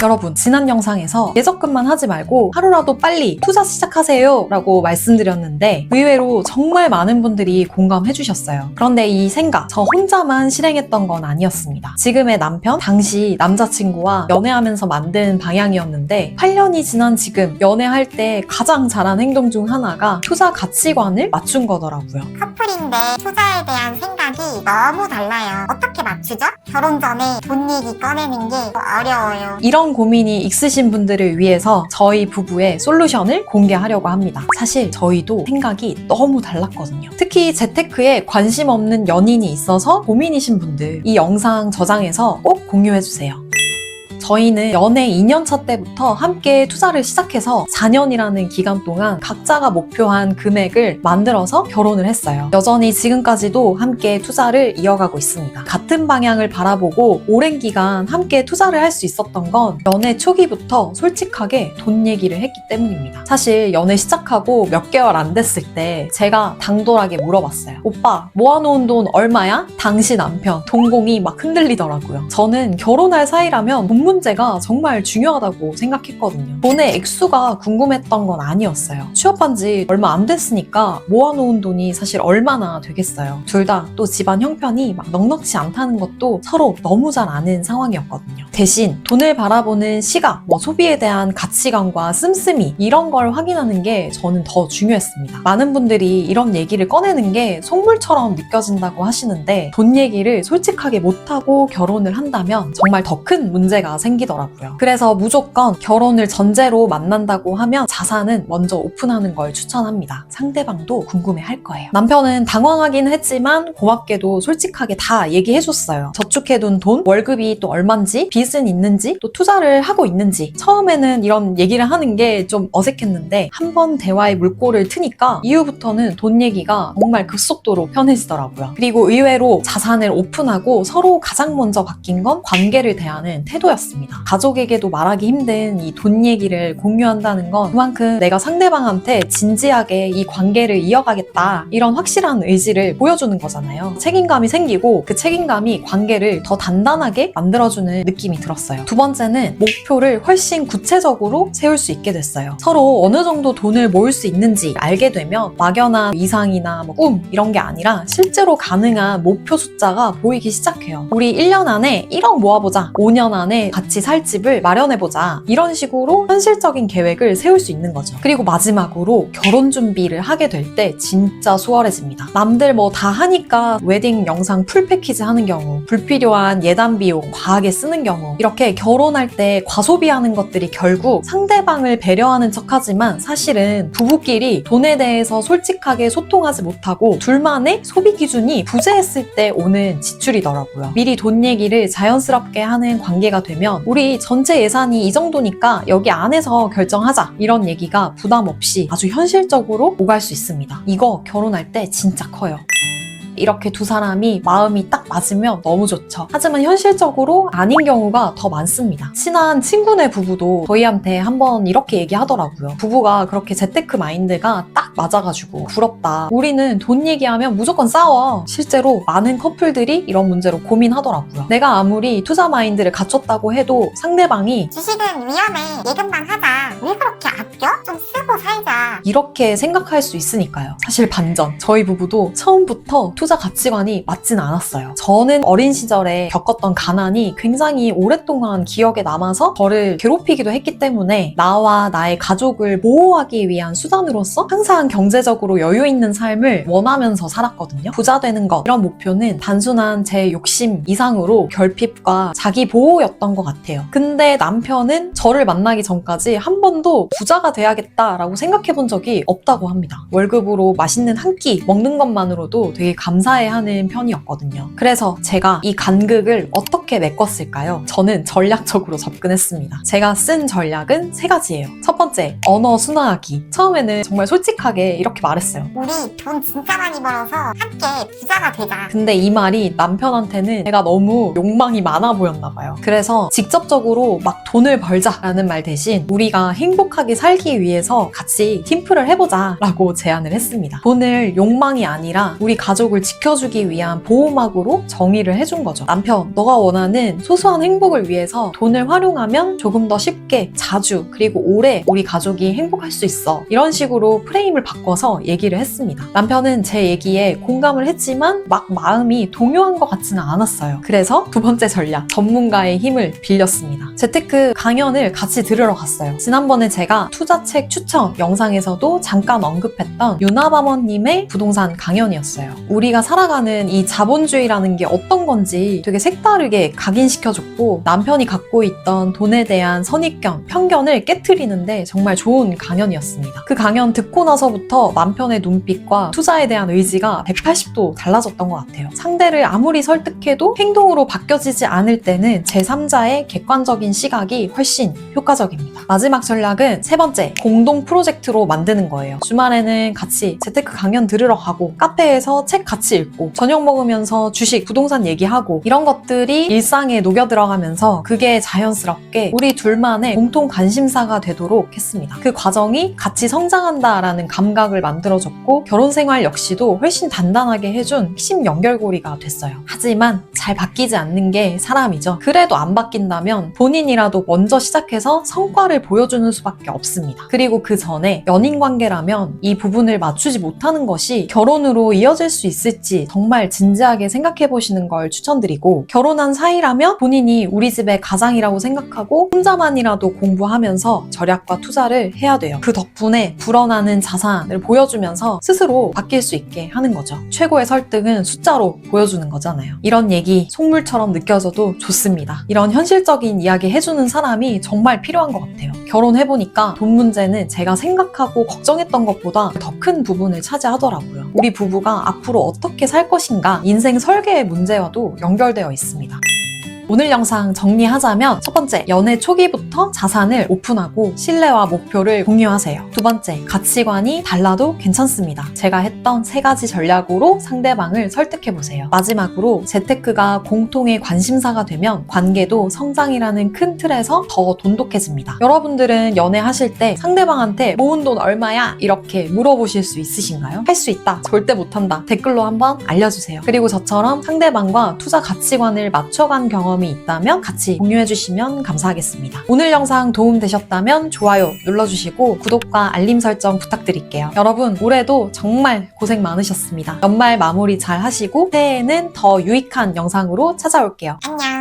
여러분, 지난 영상에서 예적금만 하지 말고 하루라도 빨리 투자 시작하세요 라고 말씀드렸는데 의외로 정말 많은 분들이 공감해 주셨어요. 그런데 이 생각, 저 혼자만 실행했던 건 아니었습니다. 지금의 남편, 당시 남자친구와 연애하면서 만든 방향이었는데 8년이 지난 지금 연애할 때 가장 잘한 행동 중 하나가 투자 가치관을 맞춘 거더라고요. 커플인데 투자에 대한 생각이 너무 달라요. 어떻게 맞추죠? 결혼 전에 돈 얘기 꺼내는 게 어려워요. 이런 고민이 있으신 분들을 위해서 저희 부부의 솔루션을 공개하려고 합니다. 사실 저희도 생각이 너무 달랐거든요. 특히 재테크에 관심 없는 연인이 있어서 고민이신 분들, 이 영상 저장해서 꼭 공유해주세요. 저희는 연애 2년차 때부터 함께 투자를 시작해서 4년이라는 기간 동안 각자가 목표한 금액을 만들어서 결혼을 했어요. 여전히 지금까지도 함께 투자를 이어가고 있습니다. 같은 방향을 바라보고 오랜 기간 함께 투자를 할 수 있었던 건 연애 초기부터 솔직하게 돈 얘기를 했기 때문입니다. 사실 연애 시작하고 몇 개월 안 됐을 때 제가 당돌하게 물어봤어요. 오빠, 모아놓은 돈 얼마야? 당시 남편 동공이 막 흔들리더라고요. 저는 결혼할 사이라면 돈 문제가 정말 중요하다고 생각했거든요. 돈의 액수가 궁금했던 건 아니었어요. 취업한 지 얼마 안 됐으니까 모아놓은 돈이 사실 얼마나 되겠어요. 둘 다 또 집안 형편이 막 넉넉지 않다는 것도 서로 너무 잘 아는 상황이었거든요. 대신 돈을 바라보는 시각, 소비에 대한 가치관과 씀씀이 이런 걸 확인하는 게 저는 더 중요했습니다. 많은 분들이 이런 얘기를 꺼내는 게 속물처럼 느껴진다고 하시는데 돈 얘기를 솔직하게 못하고 결혼을 한다면 정말 더 큰 문제가 생기더라고요. 그래서 무조건 결혼을 전제로 만난다고 하면 자산은 먼저 오픈하는 걸 추천합니다. 상대방도 궁금해할 거예요. 남편은 당황하긴 했지만 고맙게도 솔직하게 다 얘기해줬어요. 저축해둔 돈, 월급이 또 얼만지, 빚은 있는지, 또 투자를 하고 있는지. 처음에는 이런 얘기를 하는 게 좀 어색했는데 한번 대화의 물꼬를 트니까 이후부터는 돈 얘기가 정말 급속도로 편해지더라고요. 그리고 의외로 자산을 오픈하고 서로 가장 먼저 바뀐 건 관계를 대하는 태도였습니다. 가족에게도 말하기 힘든 이 돈 얘기를 공유한다는 건 그만큼 내가 상대방한테 진지하게 이 관계를 이어가겠다 이런 확실한 의지를 보여주는 거잖아요. 책임감이 생기고 그 책임감이 관계를 더 단단하게 만들어주는 느낌이 들었어요. 두 번째는 목표를 훨씬 구체적으로 세울 수 있게 됐어요. 서로 어느 정도 돈을 모을 수 있는지 알게 되면 막연한 이상이나 꿈 이런 게 아니라 실제로 가능한 목표 숫자가 보이기 시작해요. 우리 1년 안에 1억 모아보자. 5년 안에 같이 살 집을 마련해보자. 이런 식으로 현실적인 계획을 세울 수 있는 거죠. 그리고 마지막으로 결혼 준비를 하게 될 때 진짜 수월해집니다. 남들 다 하니까 웨딩 영상 풀 패키지 하는 경우, 불필요한 예단 비용 과하게 쓰는 경우, 이렇게 결혼할 때 과소비하는 것들이 결국 상대방을 배려하는 척하지만 사실은 부부끼리 돈에 대해서 솔직하게 소통하지 못하고 둘만의 소비 기준이 부재했을 때 오는 지출이더라고요. 미리 돈 얘기를 자연스럽게 하는 관계가 되면 우리 전체 예산이 이 정도니까 여기 안에서 결정하자 이런 얘기가 부담 없이 아주 현실적으로 오갈 수 있습니다. 이거 결혼할 때 진짜 커요. 이렇게 두 사람이 마음이 딱 맞으면 너무 좋죠. 하지만 현실적으로 아닌 경우가 더 많습니다. 친한 친구네 부부도 저희한테 한번 이렇게 얘기하더라고요. 부부가 그렇게 재테크 마인드가 딱 맞아가지고 부럽다. 우리는 돈 얘기하면 무조건 싸워. 실제로 많은 커플들이 이런 문제로 고민하더라고요. 내가 아무리 투자 마인드를 갖췄다고 해도 상대방이 주식은 위험해. 예금만 하자. 왜 그렇게 아껴? 좀 쓰고 살자. 이렇게 생각할 수 있으니까요. 사실 반전. 저희 부부도 처음부터 투자 가치관이 맞진 않았어요. 저는 어린 시절에 겪었던 가난이 굉장히 오랫동안 기억에 남아서 저를 괴롭히기도 했기 때문에 나와 나의 가족을 보호하기 위한 수단으로서 항상 경제적으로 여유 있는 삶을 원하면서 살았거든요. 부자 되는 것, 이런 목표는 단순한 제 욕심 이상으로 결핍과 자기 보호였던 것 같아요. 근데 남편은 저를 만나기 전까지 한 번도 부자가 돼야겠다라고 생각해 본 적이 없다고 합니다. 월급으로 맛있는 한 끼 먹는 것만으로도 되게 감사해하는 편이었거든요. 그래서 제가 이 간극을 어떻게 메꿨을까요? 저는 전략적으로 접근했습니다. 제가 쓴 전략은 3가지예요. 첫 번째, 언어 순화하기. 처음에는 정말 솔직하게 이렇게 말했어요. 우리 돈 진짜 많이 벌어서 함께 부자가 되자. 근데 이 말이 남편한테는 제가 너무 욕망이 많아 보였나 봐요. 그래서 직접적으로 막 돈을 벌자라는 말 대신 우리가 행복하게 살기 위해서 같이 팀플을 해보자 라고 제안을 했습니다. 돈을 욕망이 아니라 우리 가족을 지켜주기 위한 보호막으로 정의를 해준 거죠. 남편, 너가 원하는 소소한 행복을 위해서 돈을 활용하면 조금 더 쉽게, 자주, 그리고 오래 우리 가족이 행복할 수 있어. 이런 식으로 프레임을 바꿔서 얘기를 했습니다. 남편은 제 얘기에 공감을 했지만 막 마음이 동요한 것 같지는 않았어요. 그래서 두 번째 전략, 전문가의 힘을 빌렸습니다. 재테크 강연을 같이 들으러 갔어요. 지난번에 제가 투자책 추천 영상에서도 잠깐 언급했던 유나바머님의 부동산 강연이었어요. 우리가 살아가는 이 자본주의라는 게 어떤 건지 되게 색다르게 각인시켜줬고, 남편이 갖고 있던 돈에 대한 선입견, 편견을 깨트리는데 정말 좋은 강연이었습니다. 그 강연 듣고 나서부터 남편의 눈빛과 투자에 대한 의지가 180도 달라졌던 것 같아요. 상대를 아무리 설득해도 행동으로 바뀌어지지 않을 때는 제3자의 객관적인 시각이 훨씬 효과적입니다. 마지막 전략은 세 번째, 공동 프로젝트로 만드는 거예요. 주말에는 같이 재테크 강연 들으러 가고, 카페에서 책 같이 읽고, 저녁 먹으면서 주식, 부동산 얘기하고, 이런 것들이 일상에 녹여 들어가면서 그게 자연스럽게 우리 둘만의 공통 관심사가 되도록 했습니다. 그 과정이 같이 성장한다라는 감각을 만들어줬고, 결혼 생활 역시도 훨씬 단단하게 해준 핵심 연결고리가 됐어요. 하지만 잘 바뀌지 않는 게 사람이죠. 그래도 안 바뀐다면 본인이라도 먼저 시작해서 성과를 보여주는 수밖에 없습니다. 그리고 그 전에 연인 관계라면 이 부분을 맞추지 못하는 것이 결혼으로 이어질 수 있을지 정말 진지하게 생각해 보시는 걸 추천드리고, 결혼한 사이라면 본인이 우리 집의 가장이라고 생각하고 혼자만이라도 공부하면서 절약과 투자를 해야 돼요. 그 덕분에 불어나는 자산을 보여주면서 스스로 바뀔 수 있게 하는 거죠. 최고의 설득은 숫자로 보여주는 거잖아요. 이런 얘기 속물처럼 느껴져도 좋습니다. 이런 현실적인 이야기 해주는 사람이 정말 필요한 것 같아요. 결혼해보니까 돈 문제는 제가 생각하고 걱정했던 것보다 더 큰 부분을 차지하더라고요. 우리 부부가 앞으로 어떻게 살 것인가, 인생 설계의 문제와도 연결되어 있습니다. 오늘 영상 정리하자면, 첫 번째, 연애 초기부터 자산을 오픈하고 신뢰와 목표를 공유하세요. 두 번째, 가치관이 달라도 괜찮습니다. 제가 했던 세 가지 전략으로 상대방을 설득해보세요. 마지막으로, 재테크가 공통의 관심사가 되면 관계도 성장이라는 큰 틀에서 더 돈독해집니다. 여러분들은 연애하실 때 상대방한테 모은 돈 얼마야? 이렇게 물어보실 수 있으신가요? 할 수 있다, 절대 못한다, 댓글로 한번 알려주세요. 그리고 저처럼 상대방과 투자 가치관을 맞춰간 경험이 있다면 같이 공유해주시면 감사하겠습니다. 오늘 영상 도움되셨다면 좋아요 눌러주시고 구독과 알림 설정 부탁드릴게요. 여러분, 올해도 정말 고생 많으셨습니다. 연말 마무리 잘 하시고 새해에는 더 유익한 영상으로 찾아올게요. 안녕.